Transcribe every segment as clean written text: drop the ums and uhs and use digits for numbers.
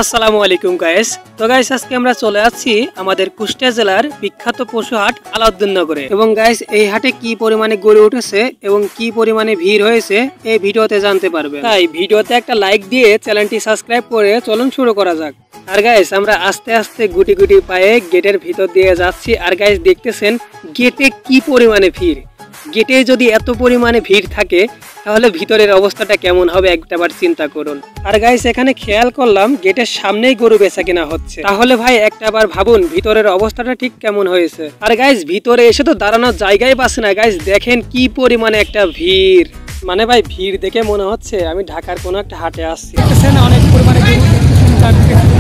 আসসালামু আলাইকুম গাইস। তো গাইস আজকে আমরা চলে আসছি আমাদের কুষ্টিয়া জেলার বিখ্যাত পশু হাট আলাউদ্দিননগরে। এবং গাইস এই হাটে কি পরিমাণে গরু উঠেছে এবং কি পরিমাণে ভিড় হয়েছে এই ভিডিওতে জানতে পারবেন। তাই ভিডিওতে একটা লাইক দিয়ে চ্যানেলটি সাবস্ক্রাইব করে চলুন শুরু করা যাক। আর গাইস আমরা আস্তে আস্তে গুটি গুটি পায়ে গেটের ভিতর দিয়ে যাচ্ছি। আর গাইস দেখতেছেন গেটে কি পরিমাণে ভিড়। গেটে যদি এত পরিমাণে ভিড় থাকে তাহলে ভিতরের অবস্থাটা কেমন হবে একটাবার চিন্তা করুন। আর গাইস এখানে খেয়াল করলাম গেটের সামনেই গরু বেচা কেনা হচ্ছে, তাহলে ভাই একটাবার ভাবুন ভিতরের অবস্থাটা ঠিক কেমন হয়েছে। আর গাইস ভিতরে এসে তো দাঁড়ানোর জায়গায় পাচ্ছে না। গাইস দেখেন কি পরিমাণে একটা ভিড়, মানে ভাই ভিড় দেখে মনে হচ্ছে আমি ঢাকার কোনো একটা হাটে আসছি। অনেক পরিমাণে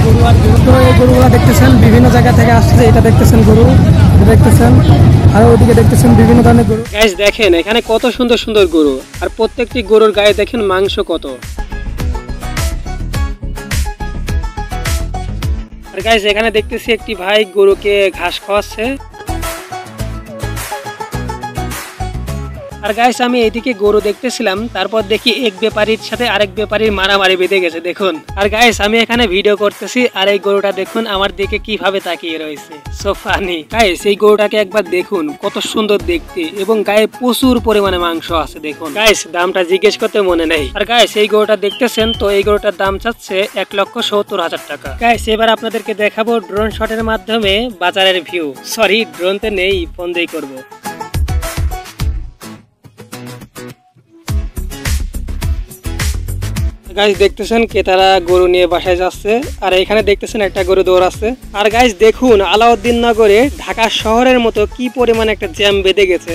গরু আর গরুগুলো দেখতেছেন বিভিন্ন জায়গা থেকে আসছে। এটা দেখতেছেন গরু দেখতেছেন, আর ওইদিকে দেখতেছেন বিভিন্ন ধরনের গরু। গাইস দেখেন এখানে কত সুন্দর সুন্দর গরু, আর প্রত্যেকটি গরুর গায়ে দেখেন মাংস কত। আর গাইস এখানে দেখতেছি একটি ভাই গরুকে ঘাস খাওয়াচ্ছে। আর গাইস আমি এইদিকে গরু দেখতেছিলাম, তারপর দেখি এক ব্যাপারীর সাথে আরেক ব্যাপারীর মারামারি বেঁধে গেছে দেখুন। আর গাইস আমি এখানে ভিডিও করতেছি আর এই গরুটা দেখুন আমার দিকে কিভাবে তাকিয়ে রয়েছে, সো ফানি। গাইস এই গরুটাকে একবার দেখুন কত সুন্দর দেখতে এবং গায়ে প্রচুর পরিমাণে মাংস আছে দেখুন। গাইস দামটা জিজ্ঞেস করতে মনে নেই। আর গাইস এই গরুটা দেখতেছেন তো এই গরুটার দাম চাচ্ছে 1,70,000 টাকা। গাইস এবার আপনাদেরকে দেখাবো ড্রোন শটের মাধ্যমে বাজারের ভিউ। সরি ড্রোনতে নেই, ফোন দিয়েই করবো। গাইস দেখতেছেন ক্রেতারা গরু নিয়ে বাসায় যাচ্ছে, আর এখানে দেখতেছেন একটা গরু দৌড়াচ্ছে। আর গাইস দেখুন আলাউদ্দিননগরে ঢাকা শহরের মতো কি পরিমাণ একটা জ্যাম বেঁধে গেছে।